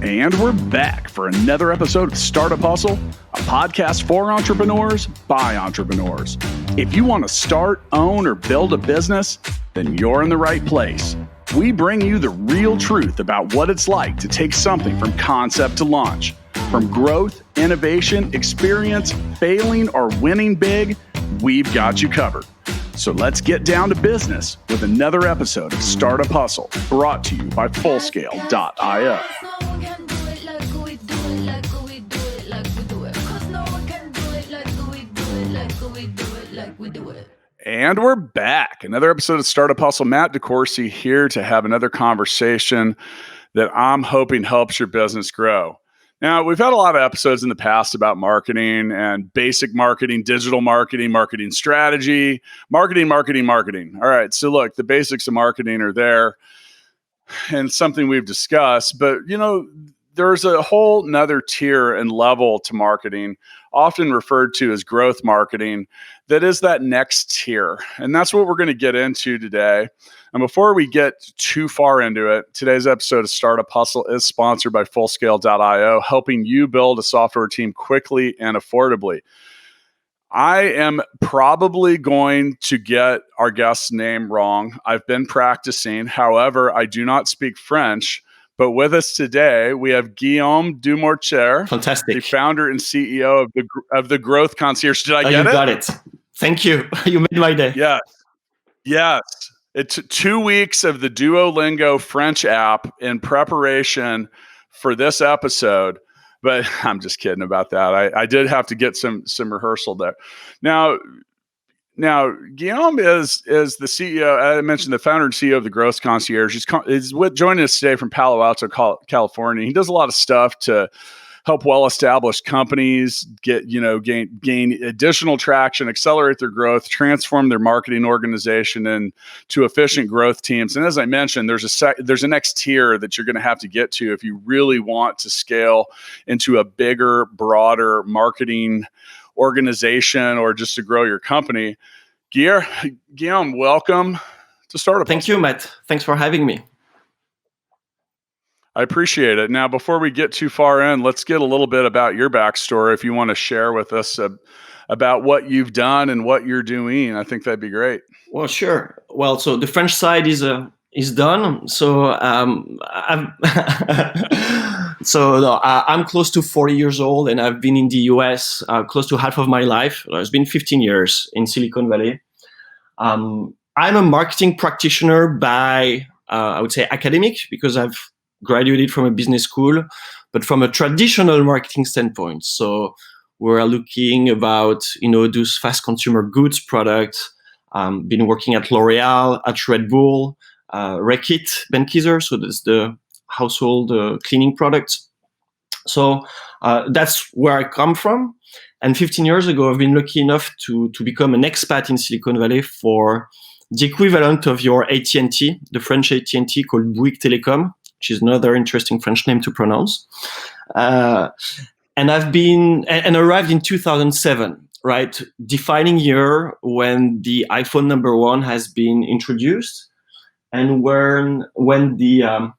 And we're back for another episode of Startup Hustle, a podcast for entrepreneurs by entrepreneurs. If you want to start, own, or build a business, then you're in the right place. We bring you the real truth about what it's like to take something from concept to launch. From growth, innovation, experience, failing, or winning big, we've got you covered. So let's get down to business with another episode of Startup Hustle, brought to you by Fullscale.io. And we're back. Another episode of Startup Hustle. Matt DeCoursey here to have another conversation that I'm hoping helps your business grow. Now, we've had a lot of episodes in the past about marketing and basic marketing, digital marketing, marketing strategy, marketing. All right. So look, the basics of marketing are there and something we've discussed, but there's a whole nother tier and level to marketing, often referred to as growth marketing, that is that next tier. And that's what we're going to get into today. And before we get too far into it, today's episode of Startup Hustle is sponsored by Fullscale.io, helping you build a software team quickly and affordably. I am probably going to get our guest's name wrong. I've been practicing. However, I do not speak French. But with us today, we have Guillaume Dumortier, fantastic, the founder and CEO of the Growth Concierge. Did I get it? You got it. Thank you. You made my day. Yes. It's 2 weeks of the Duolingo French app in preparation for this episode. But I'm just kidding about that. I did have to get some rehearsal there. Now, Guillaume is the CEO. I mentioned the founder and CEO of the Growth Concierge. He's joining us today from Palo Alto, California. He does a lot of stuff to help well-established companies gain additional traction, accelerate their growth, transform their marketing organization into efficient growth teams. And as I mentioned, there's a next tier that you're going to have to get to if you really want to scale into a bigger, broader marketing organization or just to grow your company. Guillaume, welcome to Startup. Thank you, Matt. Thanks for having me. I appreciate it. Now, before we get too far in, let's get a little bit about your backstory. If you want to share with us about what you've done and what you're doing, I think that'd be great. Well, sure. Well, so the French side is done. So I'm close to 40 years old, and I've been in the US close to half of my life. It's been 15 years in Silicon Valley. I'm a marketing practitioner by, I would say, academic, because I've graduated from a business school, but from a traditional marketing standpoint. So we're looking about, those fast consumer goods products. Been working at L'Oreal, at Red Bull, Reckitt Benckiser, so that's the household cleaning products. So that's where I come from. And 15 years ago, I've been lucky enough to become an expat in Silicon Valley for the equivalent of your AT&T, the French AT&T called Bouygues Telecom, which is another interesting French name to pronounce. And I've been and arrived in 2007, right? Defining year when the iPhone number 1 has been introduced, and when the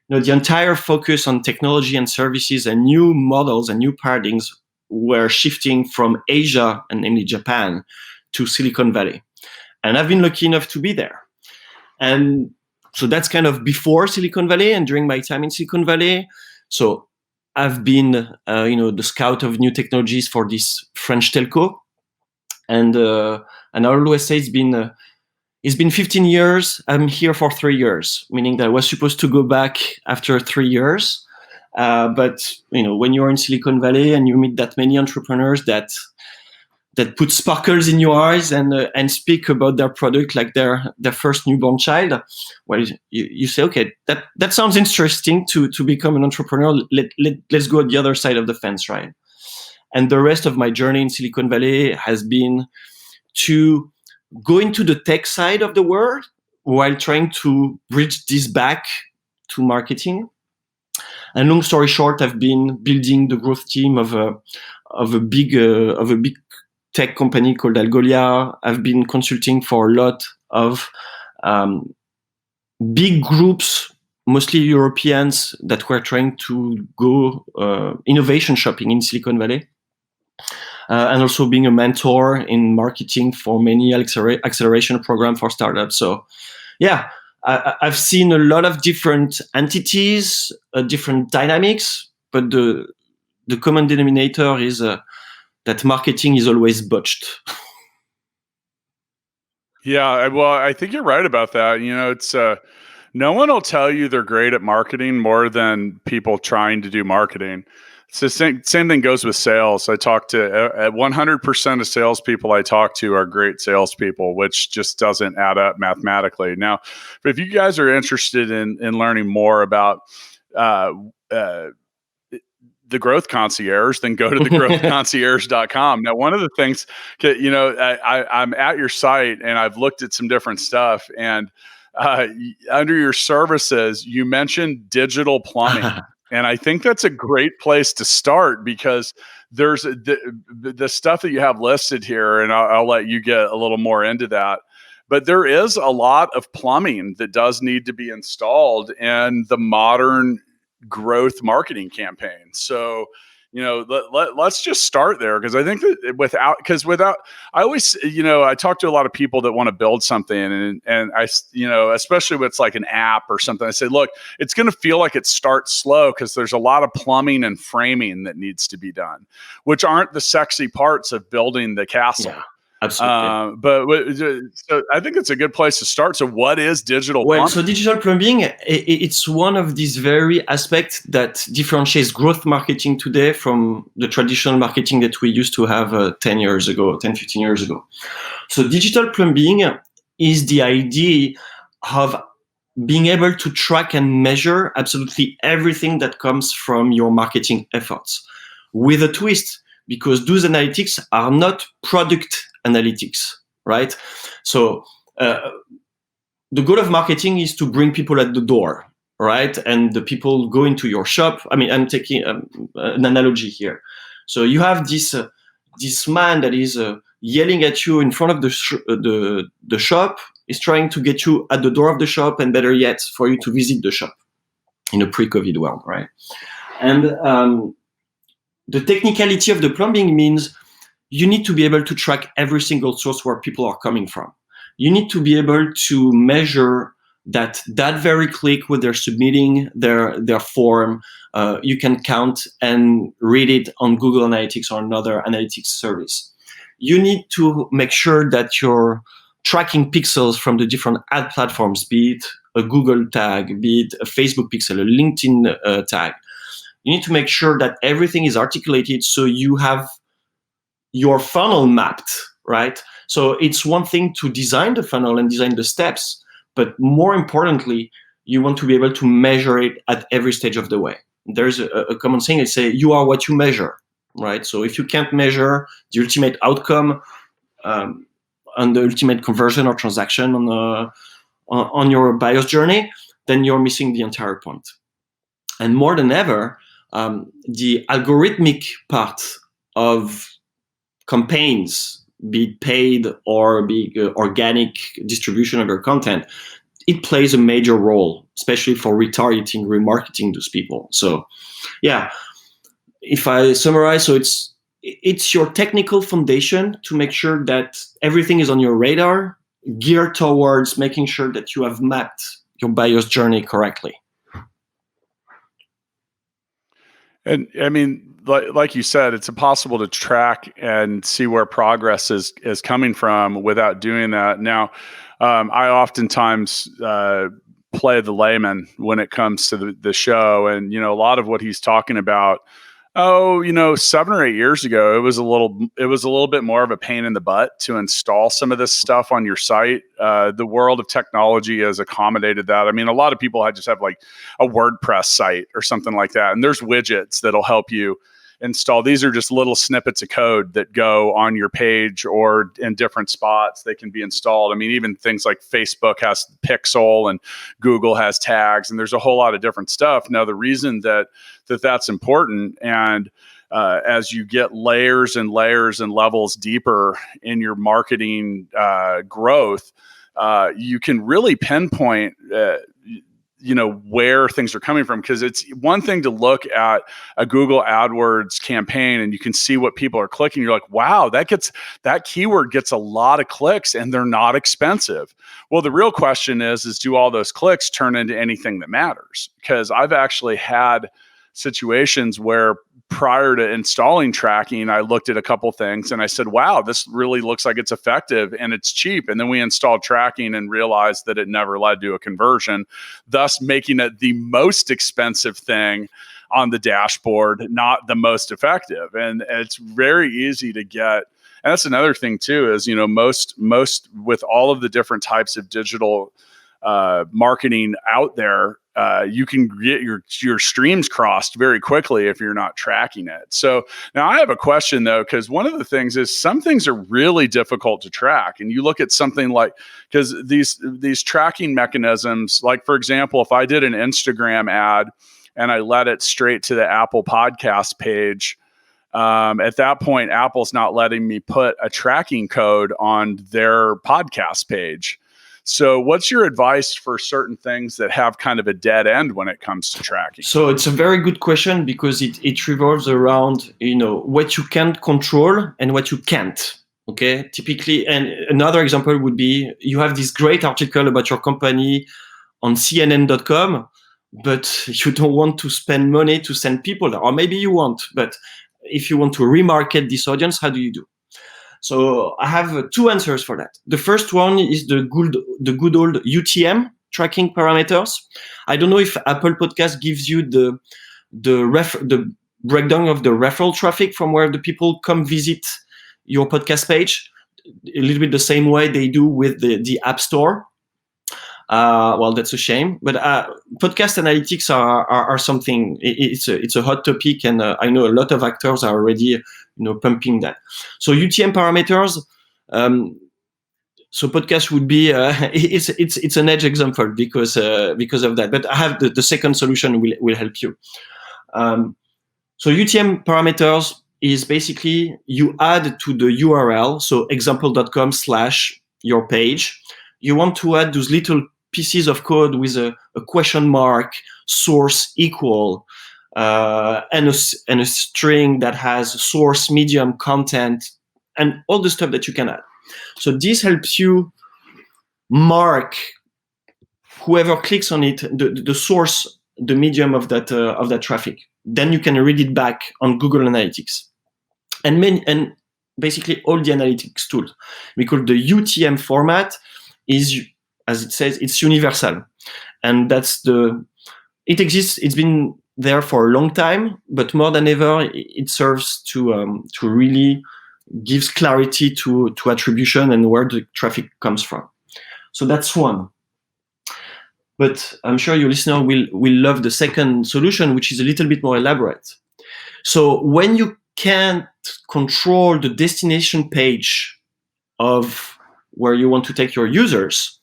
the entire focus on technology and services and new models and new paradigms were shifting from Asia, and namely Japan, to Silicon Valley. And I've been lucky enough to be there. And so that's kind of before Silicon Valley and during my time in Silicon Valley. So I've been, the scout of new technologies for this French telco. And I always say it's been 15 years. I'm here for 3 years, meaning that I was supposed to go back after 3 years. But when you're in Silicon Valley and you meet that many entrepreneurs that put sparkles in your eyes and speak about their product like their first newborn child, well, you say, okay, that sounds interesting to become an entrepreneur. Let's go at the other side of the fence, right? And the rest of my journey in Silicon Valley has been to go into the tech side of the world while trying to bridge this back to marketing. And long story short, I've been building the growth team of a big tech company called Algolia. I've been consulting for a lot of big groups mostly Europeans that were trying to go innovation shopping in Silicon Valley. And also being a mentor in marketing for many acceleration program for startups. So yeah, I've seen a lot of different entities, different dynamics, but the common denominator is that marketing is always botched. Yeah, well, I think you're right about that. It's no one will tell you they're great at marketing more than people trying to do marketing. It's the same thing goes with sales. I talk to 100% of salespeople I talk to are great salespeople, which just doesn't add up mathematically. Now, if you guys are interested in learning more about the Growth Concierge, then go to thegrowthconcierge.com. Now, one of the things, I'm at your site and I've looked at some different stuff, and under your services, you mentioned digital plumbing. And I think that's a great place to start, because there's the stuff that you have listed here, and I'll let you get a little more into that. But there is a lot of plumbing that does need to be installed in the modern growth marketing campaign. So, let's just start there, because I think that without, I always, I talk to a lot of people that want to build something, and I, especially with like an app or something, I say, look, it's going to feel like it starts slow because there's a lot of plumbing and framing that needs to be done, which aren't the sexy parts of building the castle. Yeah. Absolutely. So I think it's a good place to start. So what is digital plumbing? So digital plumbing, it's one of these very aspects that differentiates growth marketing today from the traditional marketing that we used to have 10 years ago, 10, 15 years ago. So digital plumbing is the idea of being able to track and measure absolutely everything that comes from your marketing efforts, with a twist, because those analytics are not product analytics, right? So the goal of marketing is to bring people at the door, right? And the people go into your shop. I mean, I'm taking an analogy here. So you have this man that is yelling at you in front of the shop, is trying to get you at the door of the shop, and better yet, for you to visit the shop in a pre-COVID world, right? And the technicality of the plumbing means you need to be able to track every single source where people are coming from. You need to be able to measure that very click when they're submitting their form, you can count and read it on Google Analytics or another analytics service. You need to make sure that you're tracking pixels from the different ad platforms, be it a Google tag, be it a Facebook pixel, a LinkedIn tag. You need to make sure that everything is articulated so you have your funnel mapped, right? So it's one thing to design the funnel and design the steps, but more importantly, you want to be able to measure it at every stage of the way. There's a common saying that say, you are what you measure, right? So if you can't measure the ultimate outcome and the ultimate conversion or transaction on your buyer's journey, then you're missing the entire point. And more than ever, the algorithmic part of campaigns, be it paid or be organic distribution of your content, it plays a major role, especially for retargeting, remarketing those people. So yeah, if I summarize, so it's your technical foundation to make sure that everything is on your radar, geared towards making sure that you have mapped your buyer's journey correctly. And I mean, like you said, it's impossible to track and see where progress is coming from without doing that. Now, I oftentimes play the layman when it comes to the show, and a lot of what he's talking about. 7 or 8 years ago, it was a little bit more of a pain in the butt to install some of this stuff on your site. The world of technology has accommodated that. I mean, a lot of people just have like a WordPress site or something like that, and there's widgets that'll help you install. These are just little snippets of code that go on your page or in different spots. They can be installed. I mean, even things like Facebook has Pixel and Google has tags, and there's a whole lot of different stuff. Now, the reason that's important, and as you get layers and layers and levels deeper in your marketing growth, you can really pinpoint where things are coming from, because it's one thing to look at a Google AdWords campaign and you can see what people are clicking. You're like, wow, that keyword gets a lot of clicks and they're not expensive. Well, the real question is do all those clicks turn into anything that matters? Because I've actually had situations where prior to installing tracking, I looked at a couple things and I said, wow, this really looks like it's effective and it's cheap. And then we installed tracking and realized that it never led to a conversion, thus making it the most expensive thing on the dashboard, not the most effective. And it's very easy to get. And that's another thing too, is, most with all of the different types of digital marketing out there, you can get your streams crossed very quickly if you're not tracking it. So now I have a question though, because one of the things is some things are really difficult to track. And you look at something like, because these tracking mechanisms, like for example, if I did an Instagram ad and I led it straight to the Apple podcast page, at that point, Apple's not letting me put a tracking code on their podcast page. So what's your advice for certain things that have kind of a dead end when it comes to tracking? So it's a very good question, because it revolves around, what you can control and what you can't. Okay, typically, and another example would be you have this great article about your company on CNN.com, but you don't want to spend money to send people there, or maybe you want, but if you want to remarket this audience, how do you do? So I have two answers for that. The first one is the good old UTM tracking parameters. I don't know if Apple Podcast gives you the breakdown of the referral traffic from where the people come visit your podcast page, a little bit the same way they do with the App Store. Well, that's a shame, but podcast analytics are something. It's a hot topic, and I know a lot of actors are already pumping that. So UTM parameters. So podcast would be it's an edge example because of that. But I have the second solution will help you. So UTM parameters is basically you add to the URL. So example.com/your page. You want to add those little pieces of code with a question mark, source equal, and a string that has source, medium, content, and all the stuff that you can add. So this helps you mark whoever clicks on it, the source, the medium of that traffic. Then you can read it back on Google Analytics, and basically all the analytics tools. Because the UTM format is, as it says, it's universal, and it exists. It's been there for a long time, but more than ever, it serves to really gives clarity to attribution and where the traffic comes from. So that's one. But I'm sure your listener will love the second solution, which is a little bit more elaborate. So when you can't control the destination page of where you want to take your users,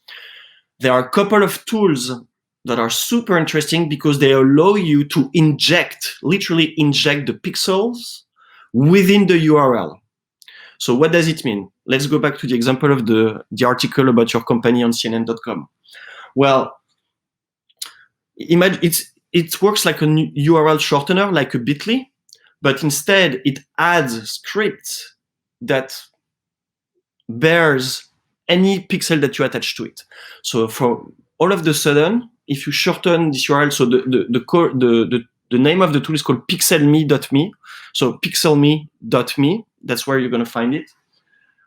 there are a couple of tools that are super interesting because they allow you to literally inject the pixels within the URL. So what does it mean? Let's go back to the example of the article about your company on CNN.com. Well, imagine it works like a URL shortener, like a bit.ly, but instead it adds scripts that bears any pixel that you attach to it. So for all of the sudden, if you shorten this URL, so the name of the tool is called pixelme.me. So pixelme.me, that's where you're going to find it,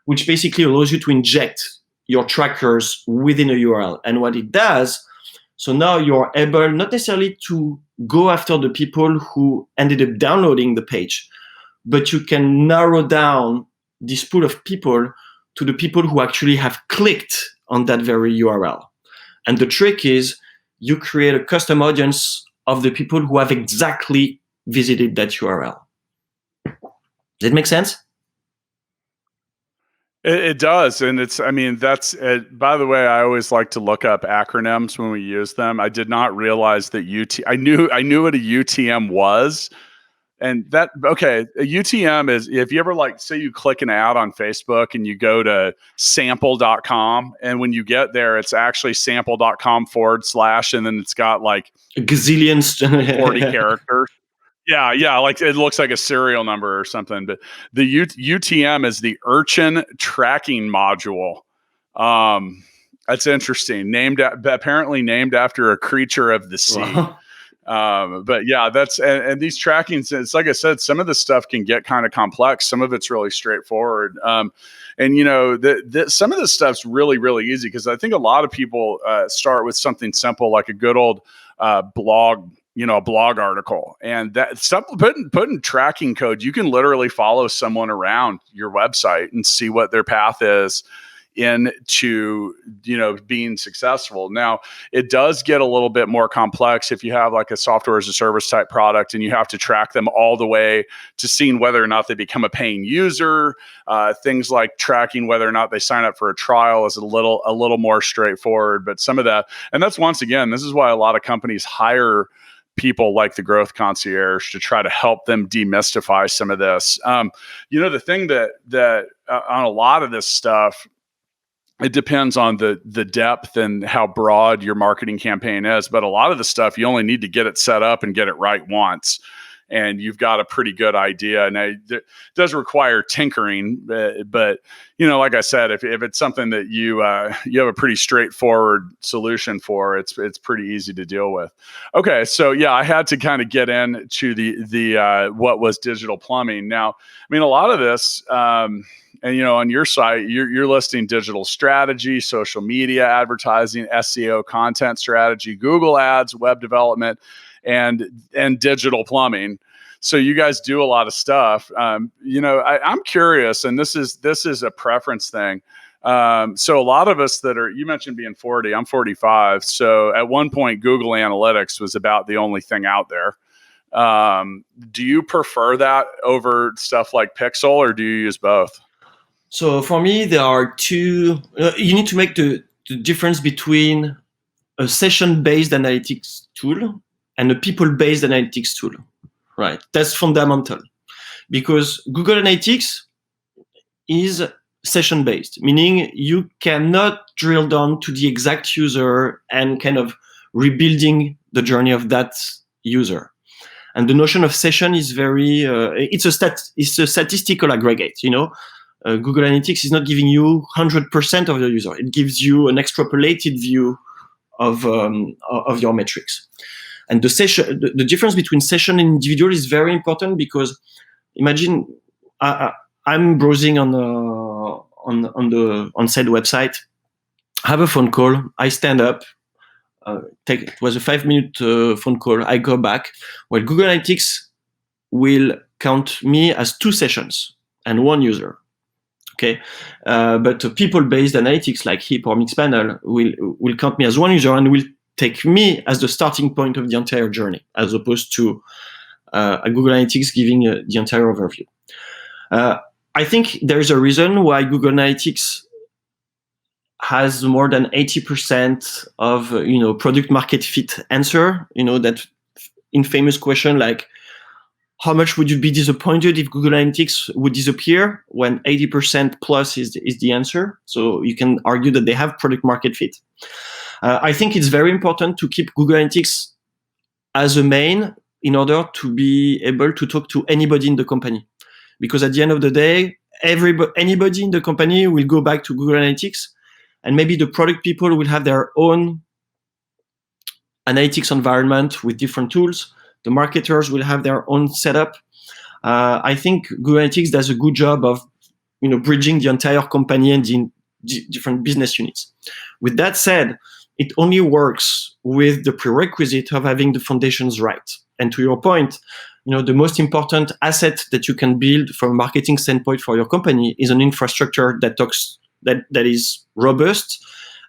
which basically allows you to inject your trackers within a URL. And what it does, so now you're able not necessarily to go after the people who ended up downloading the page, but you can narrow down this pool of people to the people who actually have clicked on that very URL. And the trick is you create a custom audience of the people who have exactly visited that URL. Does it make sense? It does. And that's, by the way, I always like to look up acronyms when we use them. I did not realize that I knew what a UTM was, And that, okay, a UTM is, if you ever like, say you click an ad on Facebook and you go to sample.com, and when you get there, it's actually sample.com / and then it's got like a gazillion 40 characters. Yeah, like it looks like a serial number or something. But the UTM is the Urchin Tracking Module. That's interesting. Apparently named after a creature of the sea. Wow. But yeah, and these trackings, it's like I said, some of the stuff can get kind of complex. Some of it's really straightforward. And you know, some of this stuff's really, really easy, because I think a lot of people start with something simple like a good old blog, a blog article, and that stuff, putting tracking code, you can literally follow someone around your website and see what their path is into being successful. Now, it does get a little bit more complex if you have like a software as a service type product, and you have to track them all the way to seeing whether or not they become a paying user. Things like tracking whether or not they sign up for a trial is a little more straightforward. But some of that, and that's, once again, this is why a lot of companies hire people like the Growth Concierge to try to help them demystify some of this. The thing that on a lot of this stuff, it depends on the depth and how broad your marketing campaign is. But a lot of the stuff, you only need to get it set up and get it right once, and you've got a pretty good idea. Now, it does require tinkering, but like I said, if it's something that you have a pretty straightforward solution for, it's pretty easy to deal with. Okay, so yeah, I had to kind of get into the what was digital plumbing. Now, I mean, a lot of this, and on your site, you're listing digital strategy, social media advertising, SEO, content strategy, Google Ads, web development, and digital plumbing. So you guys do a lot of stuff. I'm curious, and this is a preference thing. So a lot of us you mentioned being 40, I'm 45. So at one point, Google Analytics was about the only thing out there. Do you prefer that over stuff like Pixel, or do you use both? So for me, there are two. You need to make the difference between a session-based analytics tool and a people-based analytics tool, right? That's fundamental, because Google Analytics is session-based, meaning you cannot drill down to the exact user and kind of rebuilding the journey of that user. And the notion of session is very, it's a statistical aggregate, Google Analytics is not giving you 100% of the user. It gives you an extrapolated view of your metrics. And the difference between session and individual is very important, because imagine I'm browsing on said website, have a phone call, I stand up, it was a 5-minute phone call, I go back. Well, Google Analytics will count me as 2 sessions and 1 user. Okay, but people-based analytics like HIP or Mixpanel will count me as 1 user and will take me as the starting point of the entire journey, as opposed to a Google Analytics giving the entire overview. I think there is a reason why Google Analytics has more than 80% of product market fit answer. That infamous question like, how much would you be disappointed if Google Analytics would disappear, when 80% plus is the answer? So you can argue that they have product market fit. I think it's very important to keep Google Analytics as a main in order to be able to talk to anybody in the company. Because at the end of the day, anybody in the company will go back to Google Analytics, and maybe the product people will have their own analytics environment with different tools. The marketers will have their own setup. I think Google Analytics does a good job of, bridging the entire company and the different business units. With that said, it only works with the prerequisite of having the foundations right. And to your point, the most important asset that you can build from a marketing standpoint for your company is an infrastructure that is robust,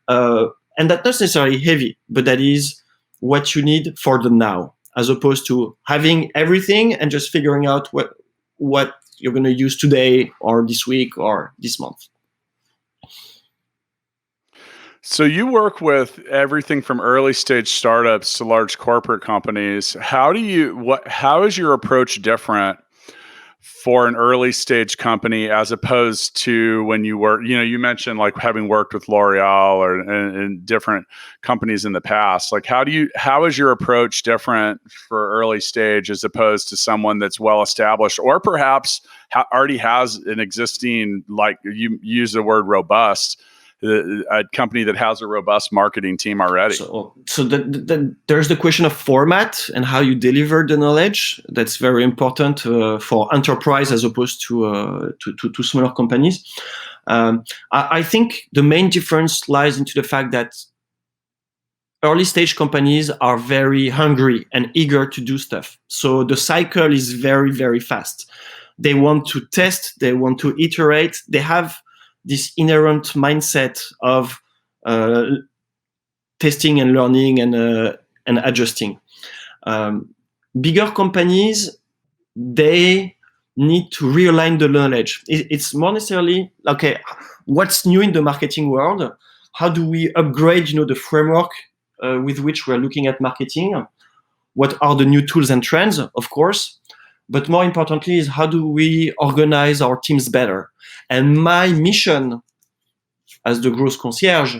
and that's not necessarily heavy, but that is what you need for the now, as opposed to having everything and just figuring out what you're going to use today or this week or this month. So you work with everything from early stage startups to large corporate companies. How is your approach different for an early stage company as opposed to when you work, you mentioned like having worked with L'Oreal or and different companies in the past. Like how is your approach different for early stage as opposed to someone that's well established or perhaps already has an existing, like you use the word robust, a company that has a robust marketing team already? So there's the question of format and how you deliver the knowledge. That's very important for enterprise as opposed to smaller companies. I think the main difference lies into the fact that early stage companies are very hungry and eager to do stuff. So the cycle is very, very fast. They want to test, they want to iterate, they have this inherent mindset of testing and learning and adjusting. Bigger companies, they need to realign the knowledge. It's more necessarily, okay, what's new in the marketing world? How do we upgrade, the framework with which we're looking at marketing? What are the new tools and trends, of course? But more importantly is how do we organize our teams better? And my mission as the Growth Concierge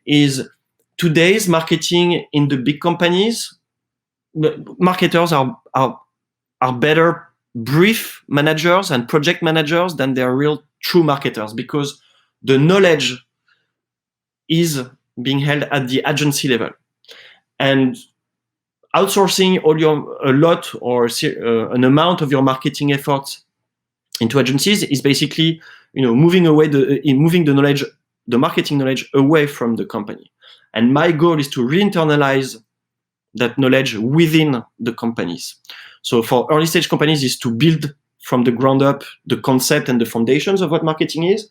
is today's marketing in the big companies. Marketers are better brief managers and project managers than they're real true marketers because the knowledge is being held at the agency level. And outsourcing a lot or an amount of your marketing efforts into agencies is basically, moving the knowledge, the marketing knowledge away from the company. And my goal is to re-internalize that knowledge within the companies. So for early stage companies is to build from the ground up the concept and the foundations of what marketing is.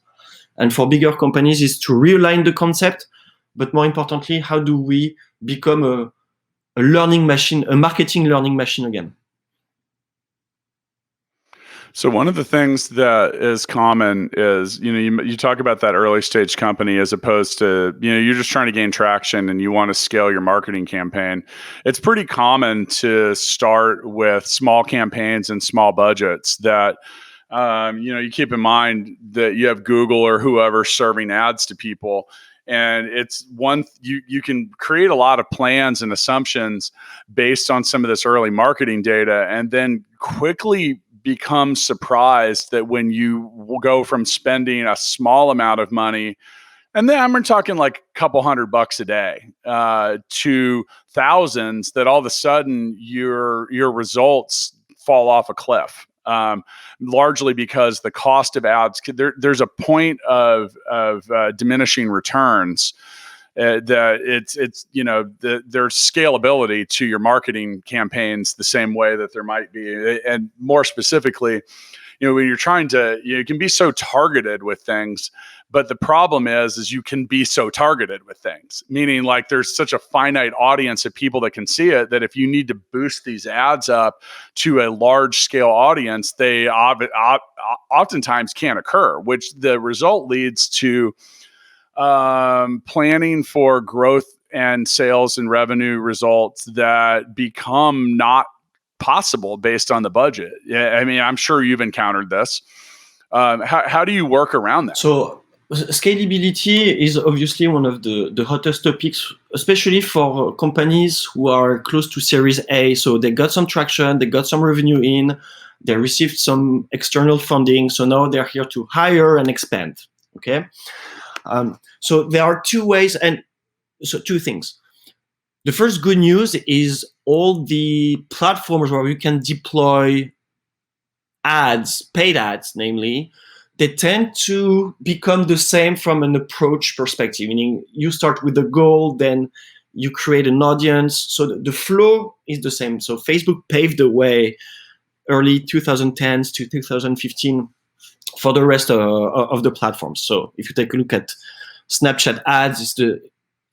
And for bigger companies is to realign the concept, but more importantly, how do we become a learning machine, a marketing learning machine again? So one of the things that is common is, you talk about that early stage company as opposed to, you're just trying to gain traction and you want to scale your marketing campaign. It's pretty common to start with small campaigns and small budgets that, you keep in mind that you have Google or whoever serving ads to people. And it's you can create a lot of plans and assumptions based on some of this early marketing data and then quickly become surprised that when you go from spending a small amount of money, and then I'm talking like a couple $100 a day, to thousands, that all of a sudden your results fall off a cliff. Largely because the cost of ads, there's a point of diminishing returns. That it's there's scalability to your marketing campaigns the same way that there might be, and more specifically, when you're trying to, you can be so targeted with things, but the problem is you can be so targeted with things, meaning like there's such a finite audience of people that can see it that if you need to boost these ads up to a large scale audience, they oftentimes can't occur, which the result leads to planning for growth and sales and revenue results that become not possible based on the budget. Yeah, I mean, I'm sure you've encountered this. How do you work around that? So scalability is obviously one of the hottest topics, especially for companies who are close to Series A. So they got some traction, they got some revenue in, they received some external funding. So now they're here to hire and expand. Okay. So there are two ways, and so two things. The first good news is all the platforms where you can deploy ads, paid ads, namely, they tend to become the same from an approach perspective, meaning you start with a goal, then you create an audience. So the flow is the same. So Facebook paved the way early 2010s to 2015 for the rest of the platforms. So if you take a look at Snapchat ads, it's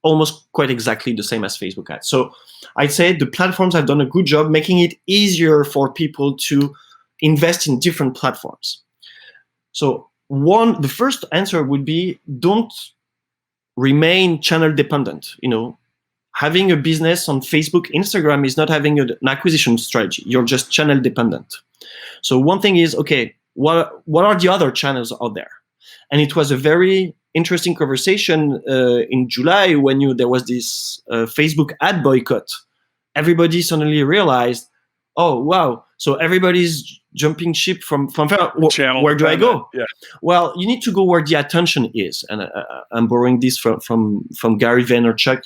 almost quite exactly the same as Facebook ads. So I'd say the platforms have done a good job making it easier for people to invest in different platforms. So the first answer would be don't remain channel dependent. Having a business on Facebook, Instagram is not having an acquisition strategy. You're just channel dependent. So one thing is, okay, what are the other channels out there? And it was a very interesting conversation in July when there was this Facebook ad boycott. Everybody suddenly realized, oh, wow, so everybody's jumping ship from channel. Where do I go? Yeah. Well, you need to go where the attention is. And I'm borrowing this from Gary Vaynerchuk.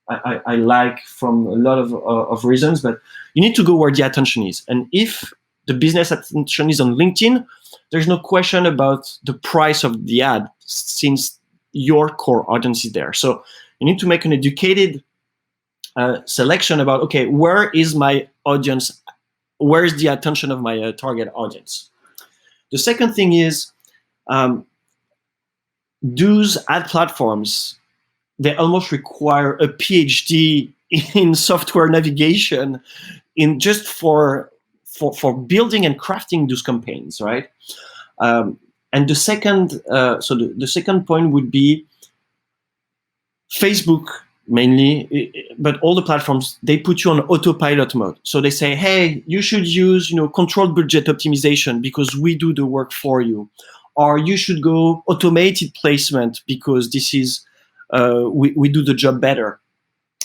I like from a lot of reasons, but you need to go where the attention is. And if the business attention is on LinkedIn, there's no question about the price of the ad since your core audience is there. So you need to make an educated selection about, okay, where is my audience? Where is the attention of my target audience? The second thing is those ad platforms, they almost require a PhD in software navigation in just for building and crafting those campaigns, right? And the second, the second point would be Facebook mainly, but all the platforms, they put you on autopilot mode. So they say, hey, you should use controlled budget optimization because we do the work for you, or you should go automated placement because this is we do the job better.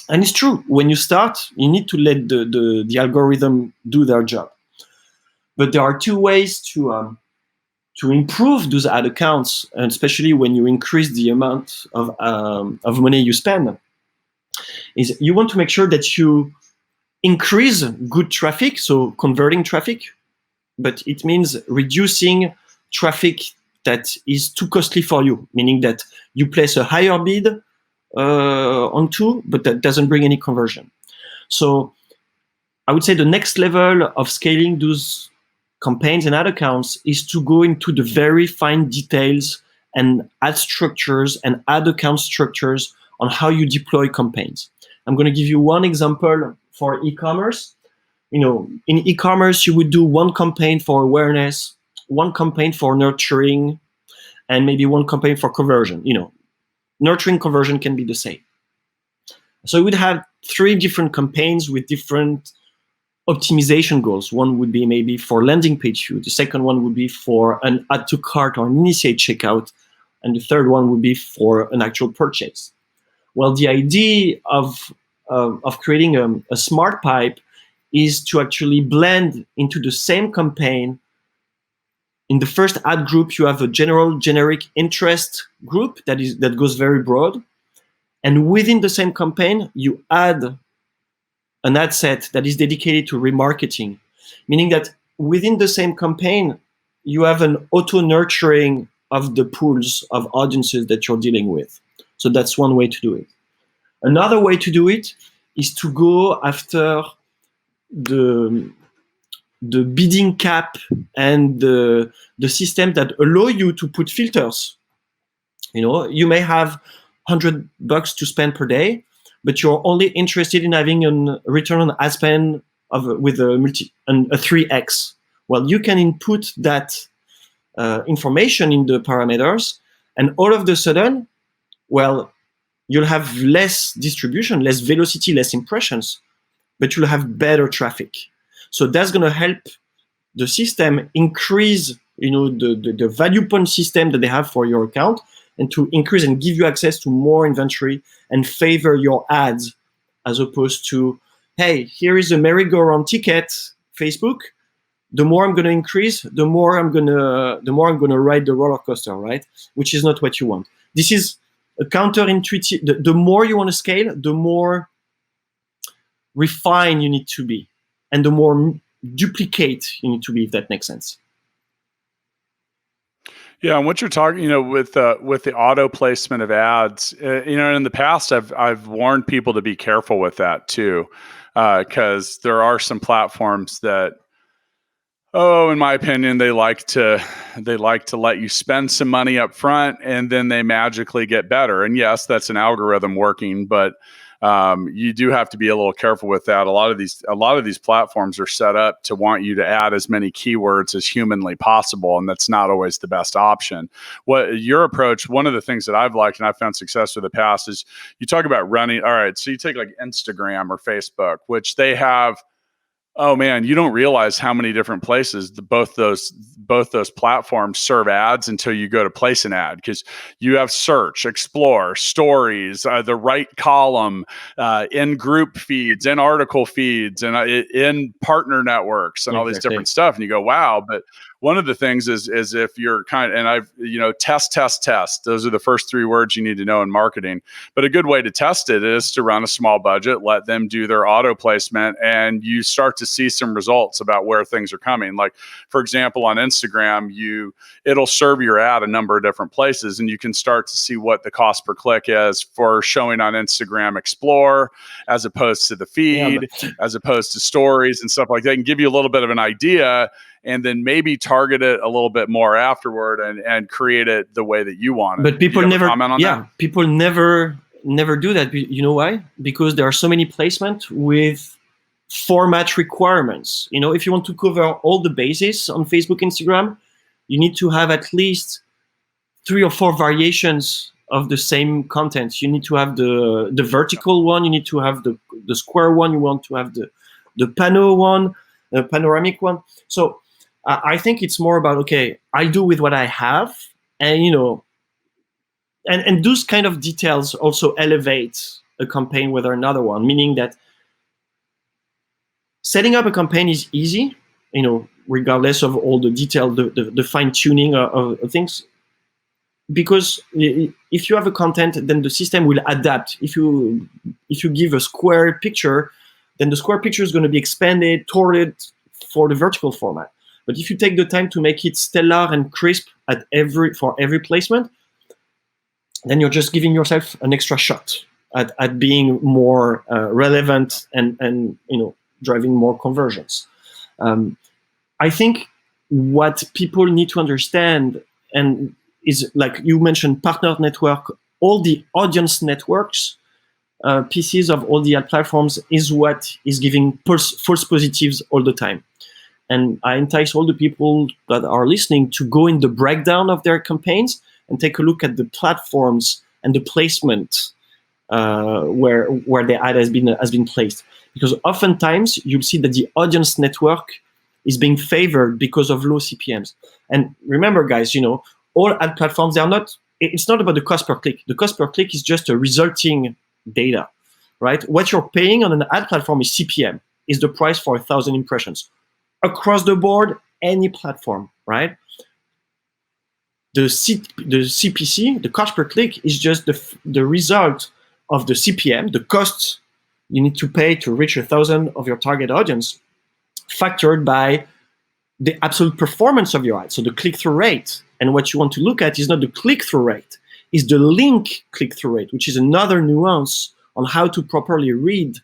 And it's true. When you start, you need to let the algorithm do their job. But there are two ways to improve those ad accounts, and especially when you increase the amount of money you spend. Is you want to make sure that you increase good traffic, so converting traffic, but it means reducing traffic that is too costly for you, meaning that you place a higher bid onto, but that doesn't bring any conversion. So I would say the next level of scaling those campaigns and ad accounts is to go into the very fine details and ad structures and ad account structures on how you deploy campaigns. I'm going to give you one example for e-commerce. In e-commerce, you would do one campaign for awareness, one campaign for nurturing, and maybe one campaign for conversion. Nurturing, conversion can be the same. So you would have 3 different campaigns with different optimization goals. One would be maybe for landing page view. The second one would be for an add to cart or an initiate checkout. And the third one would be for an actual purchase. Well, the idea of creating a smart pipe is to actually blend into the same campaign. In the first ad group, you have a generic interest group that goes very broad. And within the same campaign, you add an ad set that is dedicated to remarketing, meaning that within the same campaign, you have an auto-nurturing of the pools of audiences that you're dealing with. So that's one way to do it. Another way to do it is to go after the bidding cap and the system that allow you to put filters. You may have $100 to spend per day, but you're only interested in having a return on ad spend with a 3x. Well, you can input that information in the parameters, and all of a sudden, well, you'll have less distribution, less velocity, less impressions, but you'll have better traffic. So that's going to help the system increase, the value point system that they have for your account, and to increase and give you access to more inventory and favor your ads, as opposed to, hey, here is a merry-go-round ticket, Facebook. The more I'm going to increase, the more I'm going to ride the roller coaster, right? Which is not what you want. This is a counterintuitive. The more you want to scale, the more refined you need to be, and the more duplicate you need to be, if that makes sense. Yeah, and what you're talking, with the auto placement of ads, in the past, I've warned people to be careful with that too, because there are some platforms that, in my opinion, they like to let you spend some money up front and then they magically get better. And yes, that's an algorithm working, but you do have to be a little careful with that. A lot of these platforms are set up to want you to add as many keywords as humanly possible, and that's not always the best option. What your approach, one of the things that I've liked and I've found success with the past is you talk about running. All right, so you take like Instagram or Facebook, which they have. Oh man, you don't realize how many different places both those platforms serve ads until you go to place an ad, because you have search, explore, stories, the right column, in group feeds, in article feeds, and in partner networks, and all these different stuff. And you go, wow. But one of the things is if you're and I've, test. Those are the first 3 words you need to know in marketing. But a good way to test it is to run a small budget, let them do their auto placement, and you start to see some results about where things are coming. Like, for example, on Instagram, it'll serve your ad a number of different places, and you can start to see what the cost per click is for showing on Instagram Explore as opposed to the feed, as opposed to stories and stuff like that, and give you a little bit of an idea, and then maybe target it a little bit more afterward and create it the way that you want it. But people never comment on that? People never do that. You know why? Because there are so many placements with format requirements. If you want to cover all the bases on Facebook, Instagram, you need to have at least 3 or 4 variations of the same content. You need to have the vertical one, you need to have the square one, you want to have the panoramic one. So I think it's more about, okay, I do with what I have, and and those kind of details also elevate a campaign whether another one, meaning that setting up a campaign is easy, regardless of all the detail, the fine tuning of things. Because if you have a content, then the system will adapt. If you give a square picture, then the square picture is going to be expanded, torted for the vertical format. But if you take the time to make it stellar and crisp for every placement, then you're just giving yourself an extra shot at being more relevant and driving more conversions. I think what people need to understand and is, like you mentioned, partner network, all the audience networks, pieces of all the ad platforms is what is giving false positives all the time. And I entice all the people that are listening to go in the breakdown of their campaigns and take a look at the platforms and the placement where the ad has been placed. Because oftentimes you'll see that the audience network is being favored because of low CPMs. And remember, guys, all ad platforms, it's not about the cost per click. The cost per click is just a resulting data, right? What you're paying on an ad platform is CPM, is the price for 1,000 impressions. Across the board, any platform, right? The CPC, the cost per click, is just the result of the CPM, the costs you need to pay to reach 1,000 of your target audience, factored by the absolute performance of your ad, so the click-through rate. And what you want to look at is not the click-through rate, is the link click-through rate, which is another nuance on how to properly read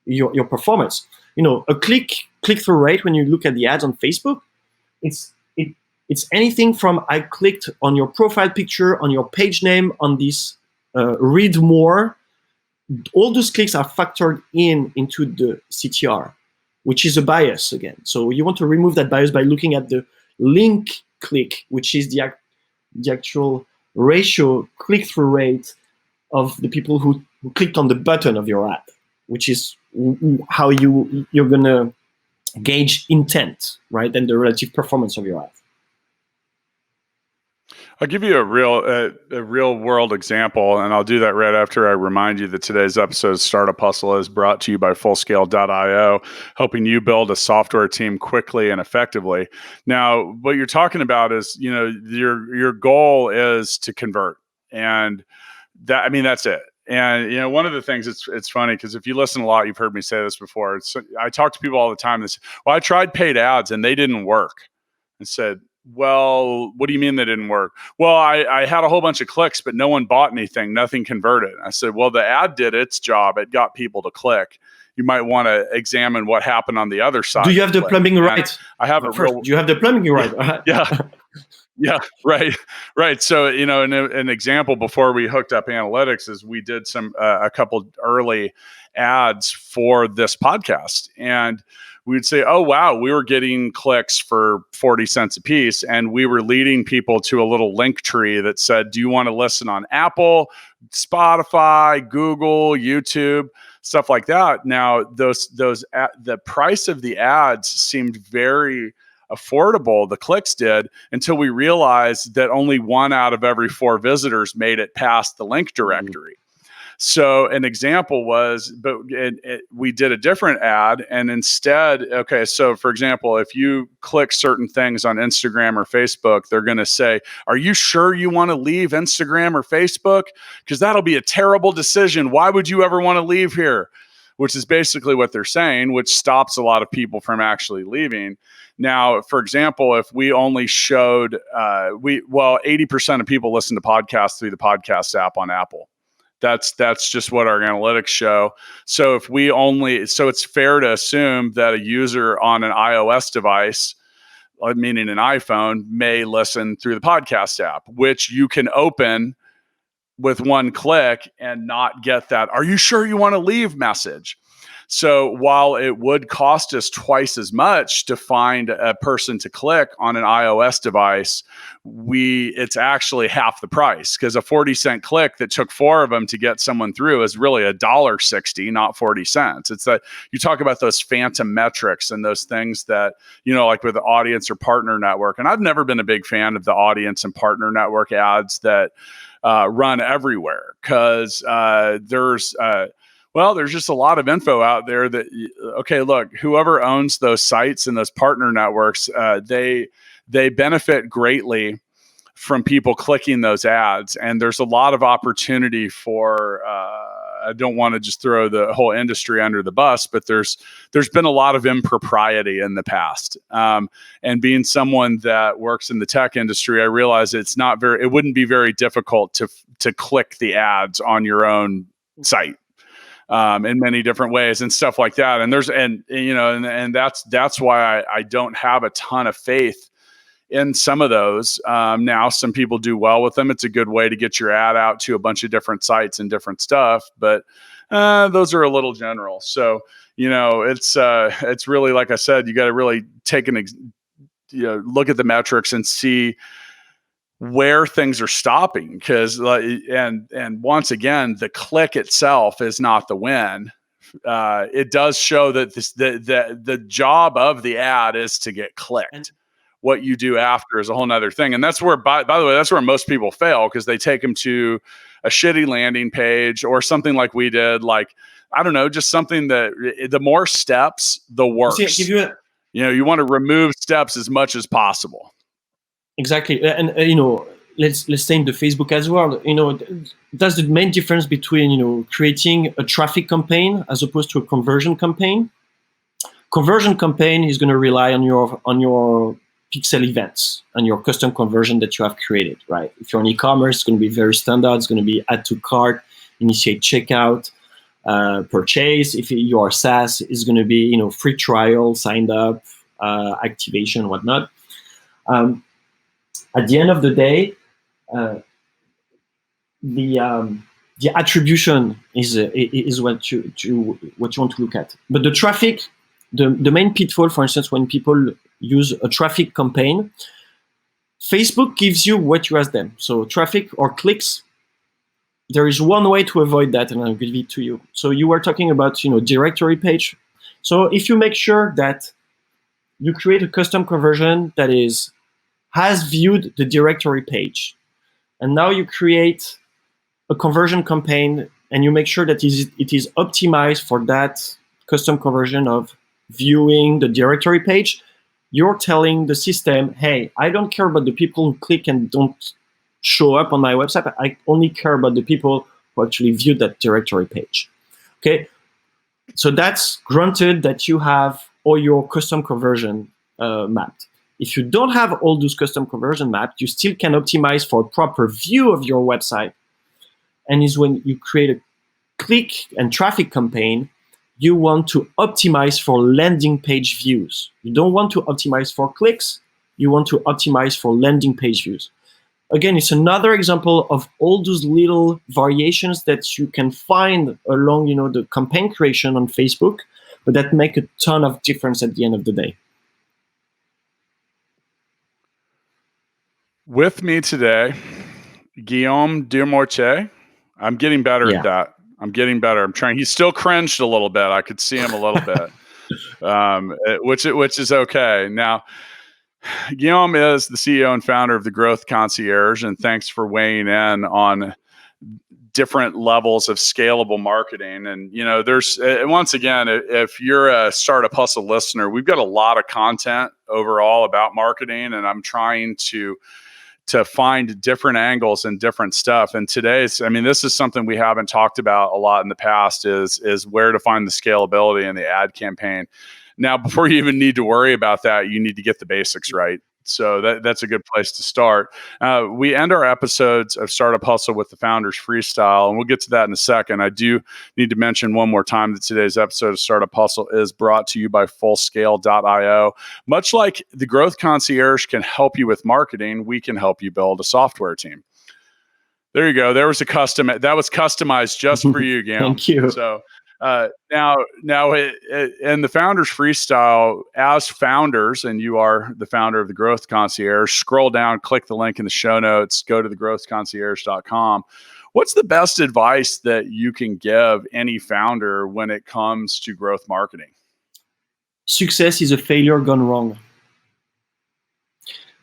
your performance. A click-through rate, when you look at the ads on Facebook, it's anything from I clicked on your profile picture, on your page name, on this read more. All those clicks are factored into the CTR, which is a bias again. So you want to remove that bias by looking at the link click, which is the actual ratio click-through rate of the people who clicked on the button of your ad, which is how you're gonna gauge intent, right, and the relative performance of your ad. I'll give you a real world example, and I'll do that right after I remind you that today's episode of Startup Hustle is brought to you by Fullscale.io, helping you build a software team quickly and effectively. Now, what you're talking about is, your goal is to convert, and that's it. And one of the things, it's funny because if you listen a lot, you've heard me say this before. I talk to people all the time that say, "Well, I tried paid ads and they didn't work." I said, "Well, what do you mean they didn't work?" "Well, I had a whole bunch of clicks, but no one bought anything. Nothing converted." I said, "Well, the ad did its job. It got people to click. You might want to examine what happened on the other side." Do you have the plumbing right? I have Do you have the plumbing right? Yeah. Yeah, right. So, an example before we hooked up analytics is we did a couple early ads for this podcast, and we'd say, oh, wow, we were getting clicks for 40 cents a piece, and we were leading people to a little link tree that said, do you want to listen on Apple, Spotify, Google, YouTube, stuff like that. Now, the price of the ads seemed very affordable, the clicks did, until we realized that only 1 out of every 4 visitors made it past the link directory. So an example was, we did a different ad, and instead, okay, so for example, if you click certain things on Instagram or Facebook, they're going to say, are you sure you want to leave Instagram or Facebook? Because that'll be a terrible decision. Why would you ever want to leave here? Which is basically what they're saying, which stops a lot of people from actually leaving. Now, for example, if we only showed, 80% of people listen to podcasts through the podcast app on Apple. That's just what our analytics show. So it's fair to assume that a user on an iOS device, meaning an iPhone, may listen through the podcast app, which you can open with one click and not get that, are you sure you want to leave message? So while it would cost us twice as much to find a person to click on an iOS device, it's actually half the price, because a 40-cent click that took 4 of them to get someone through is really $1.60, not 40 cents. It's that you talk about those phantom metrics and those things that, like with the audience or partner network. And I've never been a big fan of the audience and partner network ads that run everywhere, because there's just a lot of info out there that, okay, look, whoever owns those sites and those partner networks, they benefit greatly from people clicking those ads. And there's a lot of opportunity for, I don't want to just throw the whole industry under the bus, but there's been a lot of impropriety in the past. And being someone that works in the tech industry, I realize it wouldn't be very difficult to click the ads on your own site. In many different ways and stuff like that. And that's why I don't have a ton of faith in some of those. Now, some people do well with them. It's a good way to get your ad out to a bunch of different sites and different stuff, but those are a little general. So, it's really, like I said, you got to really take look at the metrics and see where things are stopping, because and once again, the click itself is not the win. It does show that the job of the ad is to get clicked. What you do after is a whole nother thing, and that's where, by the way, that's where most people fail, because they take them to a shitty landing page or something like we did. Like, I don't know, just something that the more steps, the worse. You want to remove steps as much as possible. Exactly, and let's say in the Facebook as well. That's the main difference between creating a traffic campaign as opposed to a conversion campaign. Conversion campaign is going to rely on your pixel events and your custom conversion that you have created, right? If you're on e-commerce, it's going to be very standard. It's going to be add to cart, initiate checkout, purchase. If you are SaaS, it's going to be free trial, signed up, activation, whatnot. At the end of the day, the attribution is what you want to look at. But the traffic, the main pitfall, for instance, when people use a traffic campaign, Facebook gives you what you ask them. So traffic or clicks, there is one way to avoid that, and I'll give it to you. So you were talking about directory page. So if you make sure that you create a custom conversion that has viewed the directory page, and now you create a conversion campaign and you make sure that it is optimized for that custom conversion of viewing the directory page, you're telling the system, hey, I don't care about the people who click and don't show up on my website. I only care about the people who actually view that directory page. Okay, so that's granted that you have all your custom conversion mapped. If you don't have all those custom conversion mapped, you still can optimize for a proper view of your website. And is when you create a click and traffic campaign, you want to optimize for landing page views. You don't want to optimize for clicks. you want to optimize for landing page views. Again, it's another example of all those little variations that you can find along, the campaign creation on Facebook, but that make a ton of difference at the end of the day. With me today, Guillaume Dumortier. I'm getting better at that. I'm getting better. I'm trying. He still cringed a little bit. I could see him a little bit, which is okay. Now, Guillaume is the CEO and founder of the Growth Concierge, and thanks for weighing in on different levels of scalable marketing. And there's once again, if you're a Startup Hustle listener, we've got a lot of content overall about marketing, and I'm trying to find different angles and different stuff. And this is something we haven't talked about a lot in the past is where to find the scalability in the ad campaign. Now, before you even need to worry about that, you need to get the basics right. So that's a good place to start. We end our episodes of Startup Hustle with the Founders Freestyle, and we'll get to that in a second. I do need to mention one more time that today's episode of Startup Hustle is brought to you by Fullscale.io. Much like the Growth Concierge can help you with marketing, we can help you build a software team. There you go. That was customized just for you, Guillaume. Thank you. So now in the Founders Freestyle, as founders, and you are the founder of the Growth Concierge, scroll down, click the link in the show notes, go to thegrowthconcierge.com. What's the best advice that you can give any founder when it comes to growth marketing? Success is a failure gone wrong.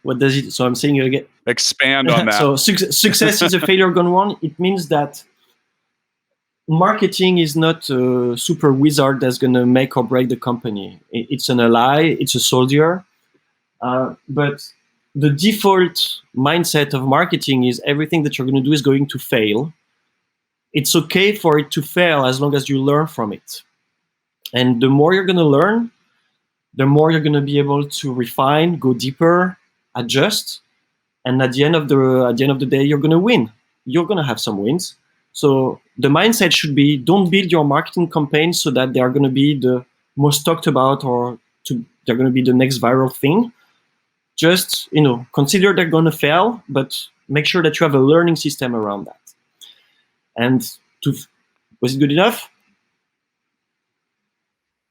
What does it? So I'm saying it again. Expand on that. So success is a failure gone wrong. It means that marketing is not a super wizard that's going to make or break the company. It's an ally, it's a soldier. But the default mindset of marketing is everything that you're going to do is going to fail. It's okay for it to fail as long as you learn from it. And the more you're going to learn, the more you're going to be able to refine, go deeper, adjust. And at the end of the day, you're going to win. You're going to have some wins. So the mindset should be, don't build your marketing campaign so that they are going to be the most talked about they're going to be the next viral thing. Just, consider they're going to fail, but make sure that you have a learning system around that. And was it good enough?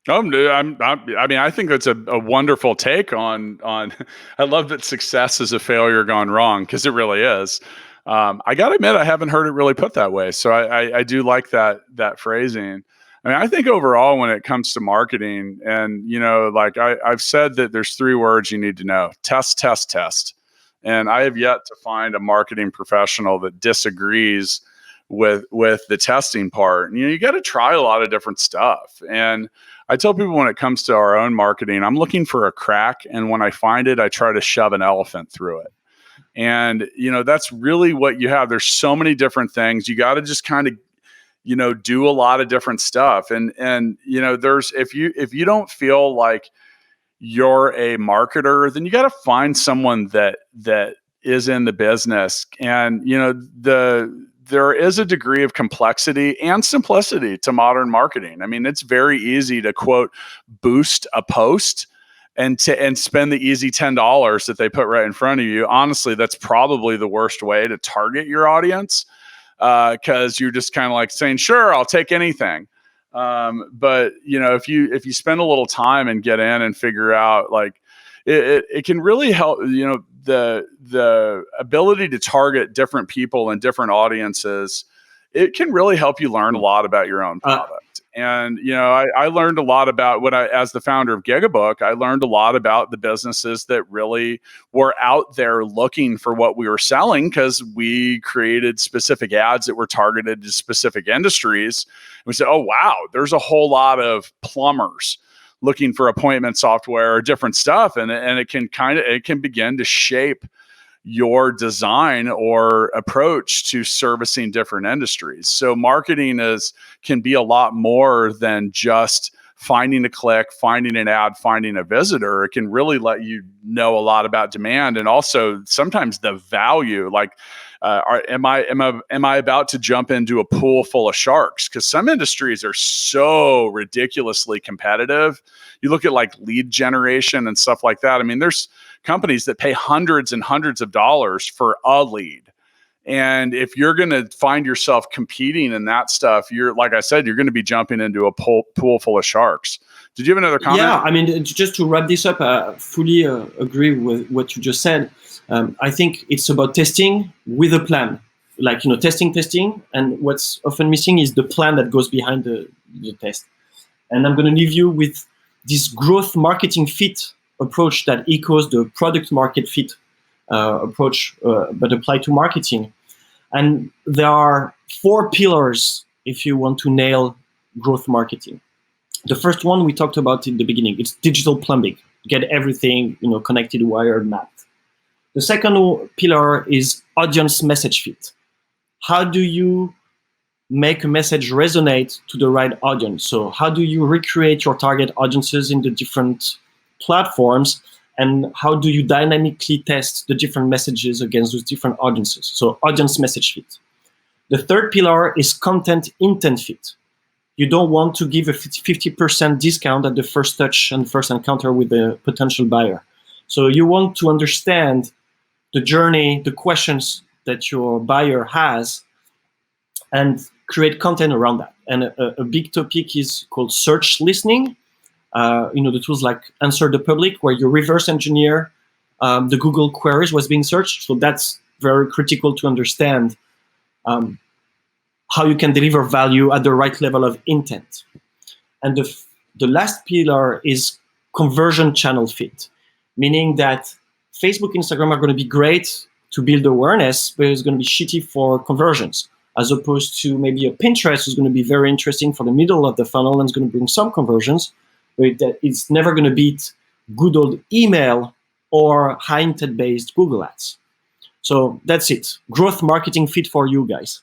I think that's a wonderful take on. I love that success is a failure gone wrong, because it really is. I got to admit, I haven't heard it really put that way. So I do like that phrasing. I think overall, when it comes to marketing, and I've said that there's 3 words you need to know: test, test, test. And I have yet to find a marketing professional that disagrees with the testing part. You got to try a lot of different stuff. And I tell people, when it comes to our own marketing, I'm looking for a crack, and when I find it, I try to shove an elephant through it. And, that's really what you have. There's so many different things. You got to just kind of, do a lot of different stuff. And there's, if you don't feel like you're a marketer, then you got to find someone that is in the business. And, there is a degree of complexity and simplicity to modern marketing. It's very easy to, quote, boost a post and spend the easy $10 that they put right in front of you. Honestly, that's probably the worst way to target your audience, because you're just kind of like saying, sure, I'll take anything. But if you spend a little time and get in and figure out, like, it can really help. The ability to target different people and different audiences, it can really help you learn a lot about your own product. And, I learned a lot about as the founder of Gigabook, I learned a lot about the businesses that really were out there looking for what we were selling, because we created specific ads that were targeted to specific industries. And we said, oh, wow, there's a whole lot of plumbers looking for appointment software or different stuff. And it can begin to shape your design or approach to servicing different industries. So marketing can be a lot more than just finding a click, finding an ad, finding a visitor. It can really let you know a lot about demand, and also sometimes the value. Like, am I about to jump into a pool full of sharks? Because some industries are so ridiculously competitive. You look at like lead generation and stuff like that. I mean, there's companies that pay hundreds and hundreds of dollars for a lead. And if you're going to find yourself competing in that stuff, you're, like I said, you're going to be jumping into a pool full of sharks. Did you have another comment? Yeah, I mean, just to wrap this up, I fully agree with what you just said. I think it's about testing with a plan, like, testing. And what's often missing is the plan that goes behind the test. And I'm going to leave you with this growth marketing fit approach that echoes the product market fit approach, but applied to marketing. And there are 4 pillars if you want to nail growth marketing. The first one we talked about in the beginning, it's digital plumbing. Get everything, connected, wired, mapped. The second pillar is audience message fit. How do you make a message resonate to the right audience? So how do you recreate your target audiences in the different platforms? And how do you dynamically test the different messages against those different audiences? So audience message fit. The third pillar is content intent fit. You don't want to give a 50% discount at the first touch and first encounter with a potential buyer. So you want to understand the journey, the questions that your buyer has, and create content around that. And a big topic is called search listening. The tools like Answer the Public, where you reverse engineer the Google queries was being searched. So that's very critical to understand how you can deliver value at the right level of intent. And the last pillar is conversion channel fit, meaning that Facebook, Instagram are going to be great to build awareness, but it's going to be shitty for conversions, as opposed to maybe a Pinterest is going to be very interesting for the middle of the funnel and is going to bring some conversions, but it's never going to beat good old email or high intent based Google ads. So that's it. Growth marketing fit for you guys.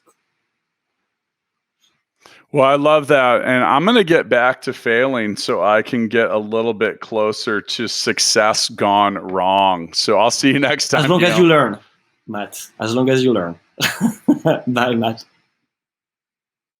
Well, I love that. And I'm going to get back to failing so I can get a little bit closer to success gone wrong. So I'll see you next time. As long as you learn, Matt. As long as you learn. Bye, Matt.